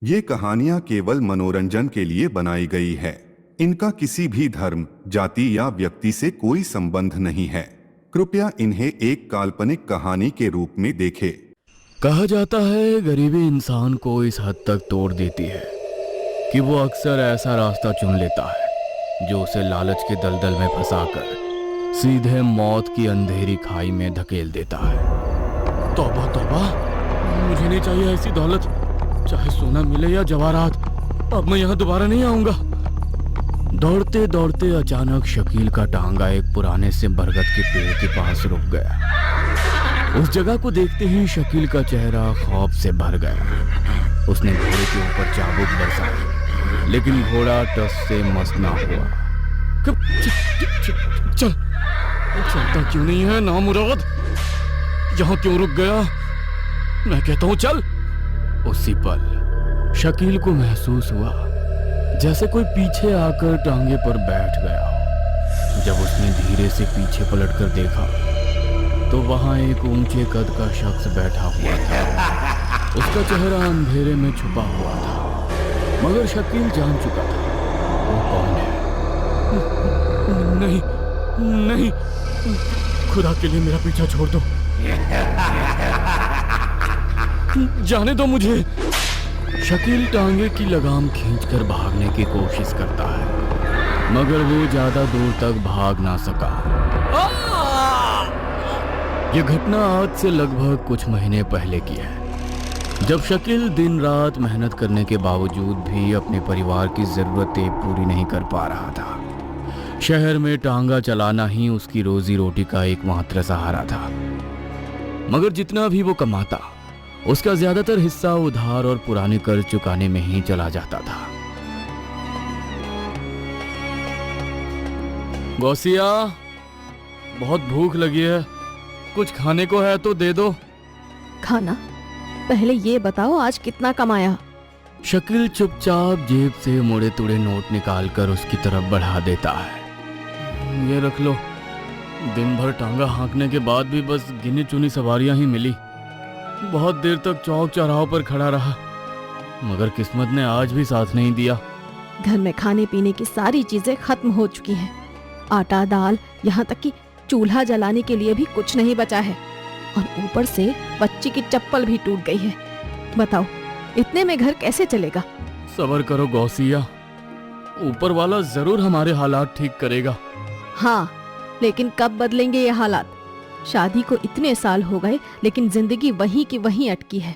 ये कहानियां केवल मनोरंजन के लिए बनाई गई है। इनका किसी भी धर्म, जाति या व्यक्ति से कोई संबंध नहीं है। कृपया इन्हें एक काल्पनिक कहानी के रूप में देखें। कहा जाता है गरीबी इंसान को इस हद तक तोड़ देती है कि वो अक्सर ऐसा रास्ता चुन लेता है जो उसे लालच के दलदल में फंसाकर सीधे मौत की अंधेरी खाई में धकेल देता है। तौबा तौबा, मुझे नहीं चाहिए ऐसी दौलत, चाहे सोना मिले या जवाहरात। अब मैं यहाँ दोबारा नहीं आऊंगा। दौड़ते दौड़ते अचानक शकील का टांगा एक पुराने से बरगद के पेड़ के पास रुक गया। उस जगह को देखते ही शकील का चेहरा खौफ से भर गया। उसने घोड़े के ऊपर चाबुक बरसाई, लेकिन घोड़ा टस से मस ना हुआ। चल, चलता क्यों नहीं है नामुराद? यहाँ क्यों रुक गया? मैं कहता हूँ चल। उसी पल शकील को महसूस हुआ जैसे कोई पीछे आकर टांगे पर बैठ गया। जब उसने धीरे से पीछे पलटकर देखा तो वहां एक ऊंचे कद का शख्स बैठा हुआ था। उसका चेहरा अंधेरे में छुपा हुआ था, मगर शकील जान चुका था वो कौन है। नहीं नहीं, खुदा के लिए मेरा पीछा छोड़ दो, जाने दो मुझे। शकील टांगे की लगाम खींचकर भागने की कोशिश करता है, मगर वो ज्यादा दूर तक भाग ना सका। यह घटना आज से लगभग कुछ महीने पहले की है, जब शकील दिन रात मेहनत करने के बावजूद भी अपने परिवार की जरूरतें पूरी नहीं कर पा रहा था। शहर में टांगा चलाना ही उसकी रोजी रोटी का एकमात्र सहारा था, मगर जितना भी वो कमाता उसका ज्यादातर हिस्सा उधार और पुराने कर्ज चुकाने में ही चला जाता था। गौसिया, बहुत भूख लगी है, कुछ खाने को है तो दे दो। खाना? पहले ये बताओ आज कितना कमाया? शकील चुपचाप जेब से मुड़े तुड़े नोट निकालकर उसकी तरफ बढ़ा देता है। ये रख लो। दिन भर टांगा हाँकने के बाद भी बस गिनी चुनी सवारियां ही मिली। बहुत देर तक चौक चौराहों पर खड़ा रहा, मगर किस्मत ने आज भी साथ नहीं दिया। घर में खाने पीने की सारी चीजें खत्म हो चुकी हैं। आटा, दाल, यहाँ तक कि चूल्हा जलाने के लिए भी कुछ नहीं बचा है, और ऊपर से बच्ची की चप्पल भी टूट गई है। बताओ इतने में घर कैसे चलेगा? सब्र करो गौसिया, ऊपर वाला जरूर हमारे हालात ठीक करेगा। हाँ, लेकिन कब बदलेंगे ये हालात? शादी को इतने साल हो गए, लेकिन जिंदगी वहीं की वहीं अटकी है।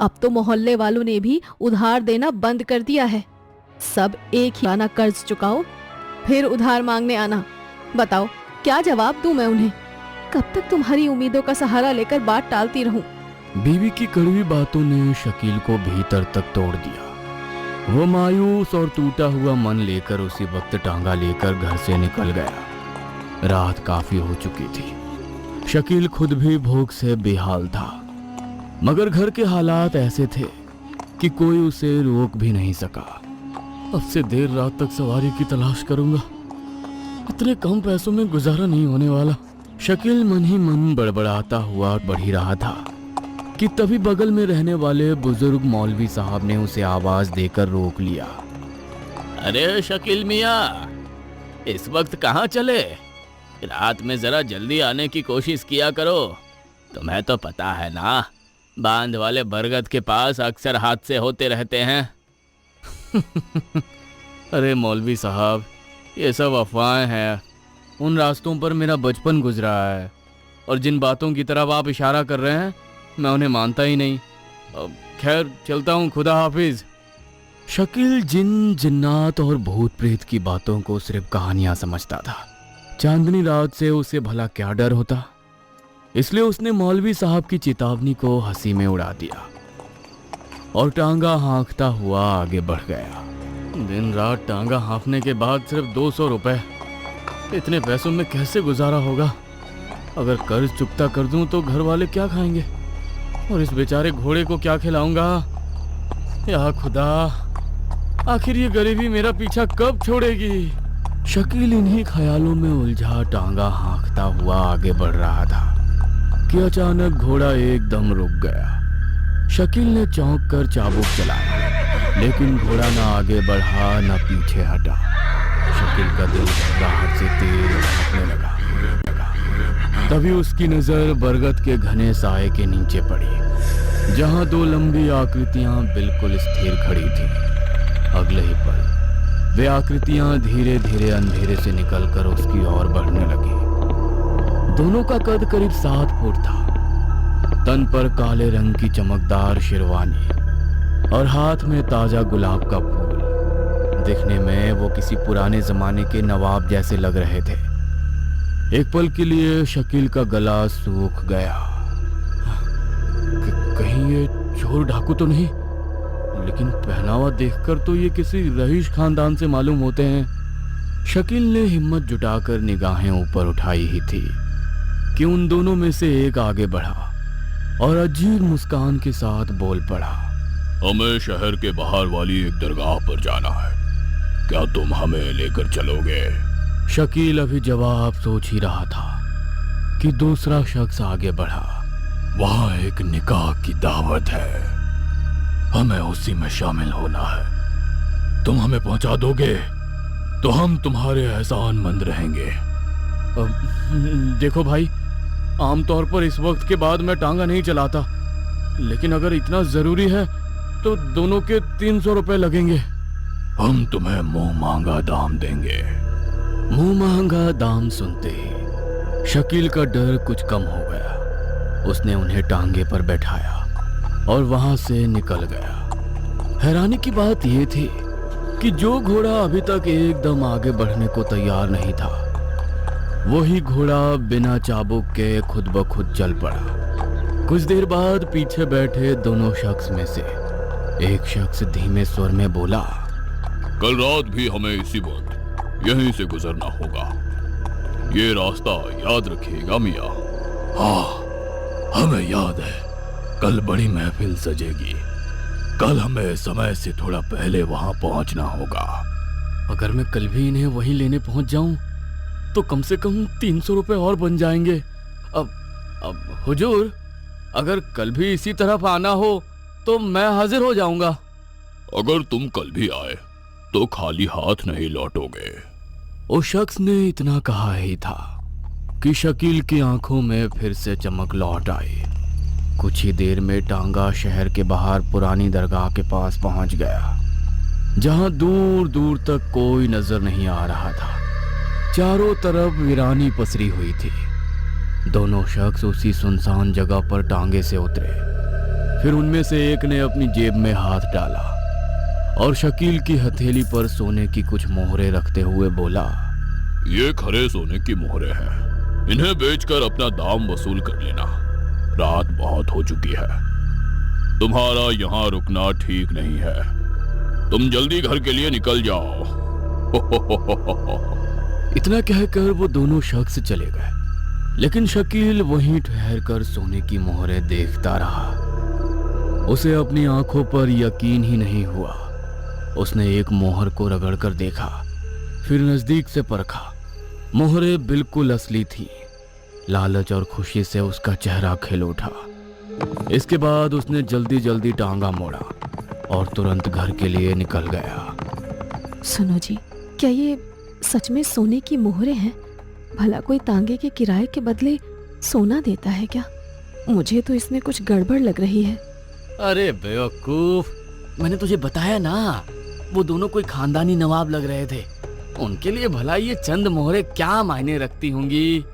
अब तो मोहल्ले वालों ने भी उधार देना बंद कर दिया है। सब एक ही आना कर्ज चुकाओ, फिर उधार मांगने आना। बताओ क्या जवाब दूं मैं उन्हें? कब तक तुम्हारी उम्मीदों का सहारा लेकर बात टालती रहूं? बीवी की कड़वी बातों ने शकील को भीतर तक तोड़ दिया। वो मायूस और टूटा हुआ मन लेकर उसी वक्त टांगा लेकर घर से निकल गया। रात काफी हो चुकी थी। शकील खुद भी भूख से बेहाल था, मगर घर के हालात ऐसे थे कि कोई उसे रोक भी नहीं सका। अब से देर रात तक सवारी की तलाश करूंगा, इतने कम पैसों में गुजारा नहीं होने वाला। शकील मन ही मन बड़बड़ाता हुआ बढ़ ही रहा था कि तभी बगल में रहने वाले बुजुर्ग मौलवी साहब ने उसे आवाज देकर रोक लिया। अरे शकील मियाँ, इस वक्त कहाँ चले? रात में जरा जल्दी आने की कोशिश किया करो। तुम्हें तो पता है ना, बांध वाले बरगद के पास अक्सर हादसे होते रहते हैं। अरे मौलवी साहब, ये सब अफवाहें हैं। उन रास्तों पर मेरा बचपन गुजरा है, और जिन बातों की तरफ आप इशारा कर रहे हैं मैं उन्हें मानता ही नहीं। खैर चलता हूँ, खुदा हाफिज। शकील जिन, जिन्नात और भूत प्रेत की बातों को सिर्फ कहानियां समझता था। चांदनी रात से उसे भला क्या डर होता, इसलिए उसने मौलवी साहब की चेतावनी को हंसी में उड़ा दिया और टांगा हाँकता हुआ आगे बढ़ गया। दिन रात टांगा हाँकने के बाद सिर्फ 200 रुपए, इतने पैसों में कैसे गुजारा होगा? अगर कर्ज चुकता कर दूं तो घर वाले क्या खाएंगे, और इस बेचारे घोड़े को क्या खिलाऊंगा? या खुदा, आखिर ये गरीबी मेरा पीछा कब छोड़ेगी? शकील इन्हीं ख्यालों में उलझा टांगा हाँकता हुआ आगे बढ़ रहा था कि अचानक घोड़ा एकदम रुक गया। शकील ने चौंक कर चाबुक चलाया लेकिन घोड़ा ना आगे बढ़ा ना पीछे हटा। शकील का दिल घबराहट से तेज धड़कने लगा। तभी उसकी नजर बरगद के घने साए के नीचे पड़ी, जहां दो लंबी आकृतियां बिल्कुल स्थिर खड़ी थीं। अगले ही पल वे आकृतियां धीरे धीरे अंधेरे से निकलकर उसकी ओर बढ़ने लगी। दोनों का कद करीब 7 फुट था। तन पर काले रंग की चमकदार शेरवानी और हाथ में ताजा गुलाब का फूल। दिखने में वो किसी पुराने जमाने के नवाब जैसे लग रहे थे। एक पल के लिए शकील का गला सूख गया। कहीं ये चोर डाकू तो नहीं? लेकिन पहनावा देखकर तो ये किसी रईस खानदान से मालूम होते हैं। शकील ने हिम्मत जुटाकर निगाहें ऊपर उठाई ही थी कि उन दोनों में से एक आगे बढ़ा और अजीब मुस्कान के साथ बोल पड़ा। हमें शहर के बाहर वाली एक दरगाह पर जाना है, क्या तुम हमें लेकर चलोगे? शकील अभी जवाब सोच ही रहा था कि दूसरा शख्स आगे बढ़ा। वहां एक निकाह की दावत है, हमें उसी में शामिल होना है। तुम हमें पहुंचा दोगे तो हम तुम्हारे एहसानमंद रहेंगे। देखो भाई, आमतौर पर इस वक्त के बाद मैं टांगा नहीं चलाता, लेकिन अगर इतना जरूरी है तो दोनों के 300 रुपए लगेंगे। हम तुम्हें मुंह मांगा दाम देंगे। मुंह मांगा दाम सुनते ही शकील का डर कुछ कम हो गया। उसने उन्हें टांगे पर बैठाया और वहां से निकल गया। हैरानी की बात यह थी कि जो घोड़ा अभी तक एकदम आगे बढ़ने को तैयार नहीं था, वही घोड़ा बिना चाबुक के खुद ब खुद चल पड़ा। कुछ देर बाद पीछे बैठे दोनों शख्स में से एक शख्स धीमे स्वर में बोला, कल रात भी हमें इसी वक्त यहीं से गुजरना होगा। ये रास्ता याद रखिएगा मियाँ। हाँ, हमें याद है। कल बड़ी महफिल सजेगी। कल हमें समय से थोड़ा पहले वहां पहुंचना होगा। अगर मैं कल भी इन्हें वहीं लेने पहुंच जाऊं तो कम से कम 300 रुपए और बन जाएंगे। अब हुजूर, अगर कल भी इसी तरफ आना हो तो मैं हाजिर हो जाऊंगा। अगर तुम कल भी आए तो खाली हाथ नहीं लौटोगे। उस शख्स ने इतना कहा ही था कि शकील की आंखों में फिर से चमक लौट आई। कुछ ही देर में टांगा शहर के बाहर पुरानी दरगाह के पास पहुंच गया, जहां दूर दूर तक कोई नजर नहीं आ रहा था। चारों तरफ वीरानी पसरी हुई थी। दोनों शख्स उसी सुनसान जगह पर टांगे से उतरे। फिर उनमें से एक ने अपनी जेब में हाथ डाला और शकील की हथेली पर सोने की कुछ मोहरें रखते हुए बोला, ये खरे सोने की मोहरें हैं, इन्हें बेचकर अपना दाम वसूल कर लेना। रात बहुत हो चुकी है, तुम्हारा यहाँ रुकना ठीक नहीं है। तुम जल्दी घर के लिए निकल जाओ। इतना कहकर वो दोनों शख्स चले गए, लेकिन शकील वहीं ठहरकर सोने की मोहरें देखता रहा। उसे अपनी आंखों पर यकीन ही नहीं हुआ। उसने एक मोहर को रगड़कर देखा, फिर नजदीक से परखा। मोहरें बिल्कुल असली थी। लालच और खुशी से उसका चेहरा खिल उठा। इसके बाद उसने जल्दी जल्दी टांगा मोड़ा और तुरंत घर के लिए निकल गया। सुनो जी, क्या ये सच में सोने की मोहरें हैं? भला कोई तांगे के किराए के बदले सोना देता है क्या? मुझे तो इसमें कुछ गड़बड़ लग रही है। अरे बेवकूफ, मैंने तुझे बताया ना, वो दोनों कोई खानदानी नवाब लग रहे थे। उनके लिए भला ये चंद मोहरें क्या मायने रखती होंगी?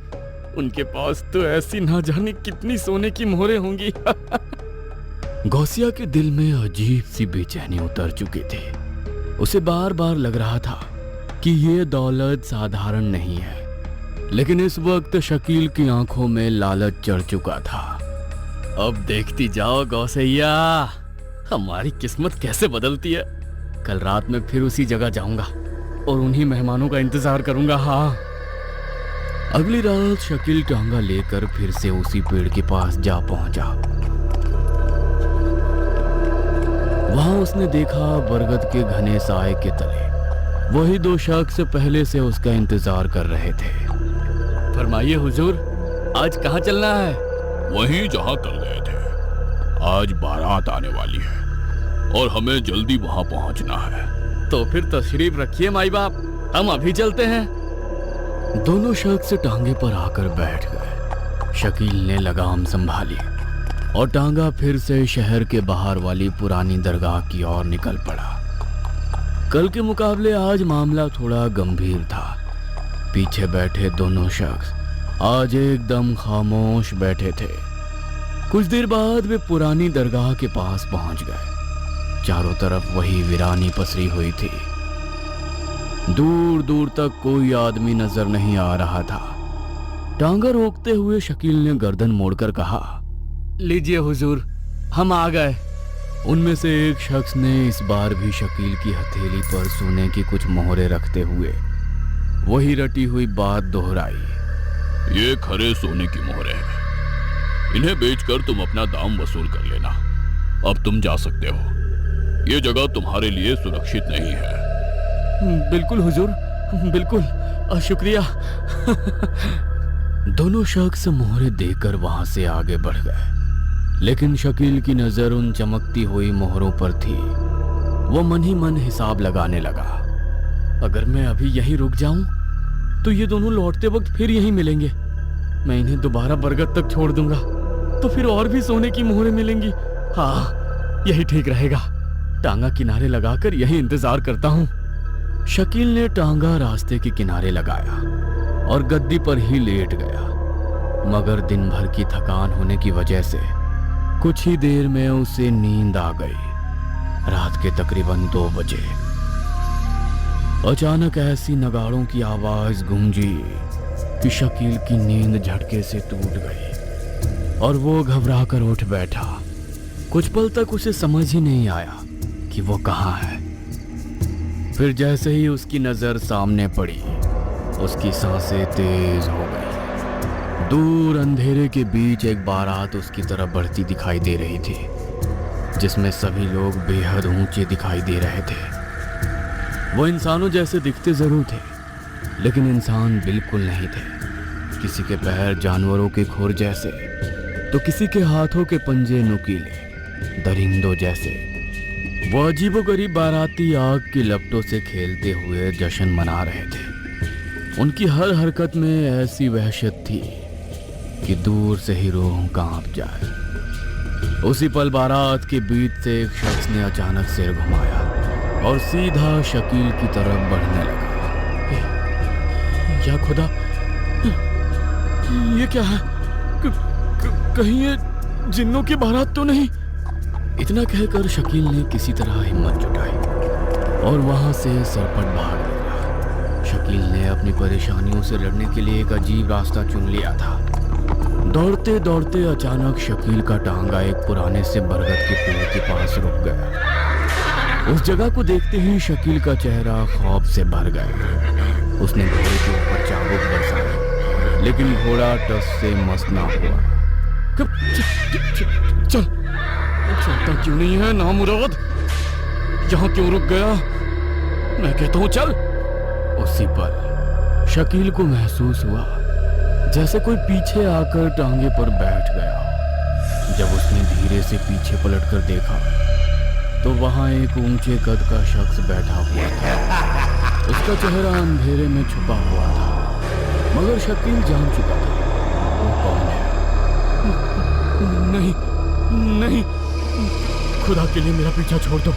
उनके पास तो ऐसी ना जाने कितनी सोने की मोहरें होंगी। गौसिया के दिल में अजीब सी बेचैनी उतर चुकी थी। उसे बार बार लग रहा था कि ये दौलत साधारण नहीं है, लेकिन इस वक्त शकील की आंखों में लालच चढ़ चुका था। अब देखती जाओ गौसैया, हमारी किस्मत कैसे बदलती है। कल रात में फिर उसी जगह जाऊंगा और उन्हीं मेहमानों का इंतजार करूंगा। हाँ। अगली रात शकील टांगा लेकर फिर से उसी पेड़ के पास जा पहुंचा। वहां उसने देखा बरगद के घने साए के तले वही दो शख्स पहले से उसका इंतजार कर रहे थे। फरमाइए हुजूर, आज कहाँ चलना है? वहीं जहां कल गए थे। आज बारात आने वाली है और हमें जल्दी वहां पहुंचना है। तो फिर तशरीफ रखिए माई बाप, हम अभी चलते हैं। दोनों शख्स टांगे पर आकर बैठ गए। शकील ने लगाम संभाली और टांगा फिर से शहर के बाहर वाली पुरानी दरगाह की ओर निकल पड़ा। कल के मुकाबले आज मामला थोड़ा गंभीर था। पीछे बैठे दोनों शख्स आज एकदम खामोश बैठे थे। कुछ देर बाद वे पुरानी दरगाह के पास पहुंच गए। चारों तरफ वही वीरानी पसरी हुई थी। दूर दूर तक कोई आदमी नजर नहीं आ रहा था। टांगा रोकते हुए शकील ने गर्दन मोड़कर कहा, लीजिए हुजूर, हम आ गए। उनमें से एक शख्स ने इस बार भी शकील की हथेली पर सोने की कुछ मोहरें रखते हुए वही रटी हुई बात दोहराई। ये खरे सोने की मोहरें हैं, इन्हें बेचकर तुम अपना दाम वसूल कर लेना। अब तुम जा सकते हो। ये जगह तुम्हारे लिए सुरक्षित नहीं है। बिल्कुल हुजूर, बिल्कुल, शुक्रिया। दोनों शख्स मोहरें देकर वहां से आगे बढ़ गए, लेकिन शकील की नजर उन चमकती हुई मोहरों पर थी। वो मन ही मन हिसाब लगाने लगा। अगर मैं अभी यहीं रुक जाऊं तो ये दोनों लौटते वक्त फिर यहीं मिलेंगे। मैं इन्हें दोबारा बरगद तक छोड़ दूंगा तो फिर और भी सोने की मोहरें मिलेंगी। हाँ, यही ठीक रहेगा। टांगा किनारे लगाकर यहीं इंतजार करता हूं। शकील ने टांगा रास्ते के किनारे लगाया और गद्दी पर ही लेट गया। मगर दिन भर की थकान होने की वजह से कुछ ही देर में उसे नींद आ गई। रात के तकरीबन 2 बजे अचानक ऐसी नगाड़ों की आवाज गूंजी कि शकील की नींद झटके से टूट गई और वो घबरा कर उठ बैठा। कुछ पल तक उसे समझ ही नहीं आया कि वो कहाँ है। फिर जैसे ही उसकी नजर सामने पड़ी, उसकी सांसें तेज हो गई। दूर अंधेरे के बीच एक बारात उसकी तरफ बढ़ती दिखाई दे रही थी, जिसमें सभी लोग बेहद ऊंचे दिखाई दे रहे थे। वो इंसानों जैसे दिखते जरूर थे, लेकिन इंसान बिल्कुल नहीं थे। किसी के पैर जानवरों के खुर जैसे, तो किसी के हाथों के पंजे नुकीले दरिंदों जैसे। वो अजीबोगरीब बाराती आग की लपटों से खेलते हुए जश्न मना रहे थे। उनकी हर हरकत में ऐसी वहशत थी कि दूर से ही रूह कांप जाए। उसी पल बारात के बीच से एक शख्स ने अचानक सिर घुमाया और सीधा शकील की तरफ बढ़ने लगा। या खुदा, ये क्या है? कहीं ये जिन्नों की बारात तो नहीं? इतना कहकर शकील ने किसी तरह हिम्मत जुटाई और वहां से सरपट भाग निकला। शकील ने अपनी परेशानियों से लड़ने के लिए एक अजीब रास्ता चुन लिया था। दौड़ते दौड़ते अचानक शकील का टांगा एक पुराने से बरगद के पेड़ के पास रुक गया। उस जगह को देखते ही शकील का चेहरा खौफ से भर गया। उसने घोड़े के ऊपर चाबुक बरसाया, लेकिन घोड़ा टस से मस ना हुआ। चल, चलता क्यों नहीं है नामुराद? यहाँ क्यों रुक गया? मैं कहता हूँ चल। उसी पल शकील को महसूस हुआ जैसे कोई पीछे आकर टांगे पर बैठ गया। जब उसने धीरे से पीछे पलटकर देखा तो वहां एक ऊंचे कद का शख्स बैठा हुआ था। उसका चेहरा अंधेरे में छुपा हुआ था, मगर शकील जान चुका था वो कौन है। नहीं नहीं, खुदा के लिए मेरा पीछा छोड़ दो,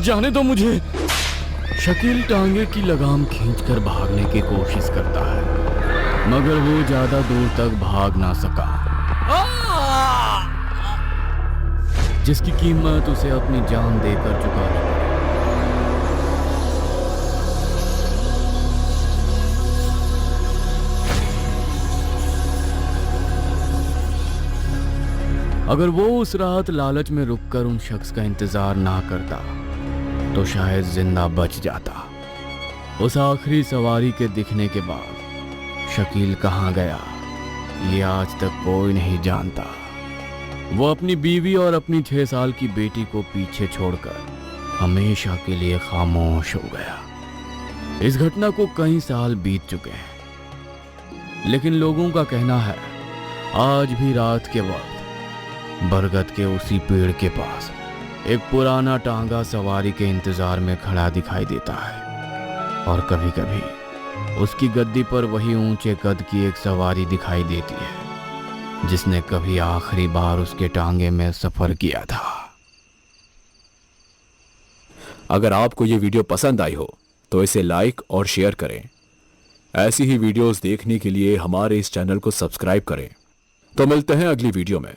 जाने दो मुझे। शकील टांगे की लगाम खींचकर भागने की कोशिश करता है, मगर वो ज्यादा दूर तक भाग ना सका, जिसकी कीमत उसे अपनी जान देकर चुकानी पड़ी। अगर वो उस रात लालच में रुककर उन शख्स का इंतजार ना करता तो शायद जिंदा बच जाता। उस आखिरी सवारी के दिखने के बाद शकील कहाँ गया ये आज तक कोई नहीं जानता। वो अपनी बीवी और अपनी 6 साल की बेटी को पीछे छोड़कर हमेशा के लिए खामोश हो गया। इस घटना को कई साल बीत चुके हैं, लेकिन लोगों का कहना है आज भी रात के वक्त बरगद के उसी पेड़ के पास एक पुराना टांगा सवारी के इंतजार में खड़ा दिखाई देता है और कभी कभी उसकी गद्दी पर वही ऊंचे कद की एक सवारी दिखाई देती है जिसने कभी आखिरी बार उसके टांगे में सफर किया था। अगर आपको ये वीडियो पसंद आई हो तो इसे लाइक और शेयर करें। ऐसी ही वीडियोस देखने के लिए हमारे इस चैनल को सब्सक्राइब करें। तो मिलते हैं अगली वीडियो में।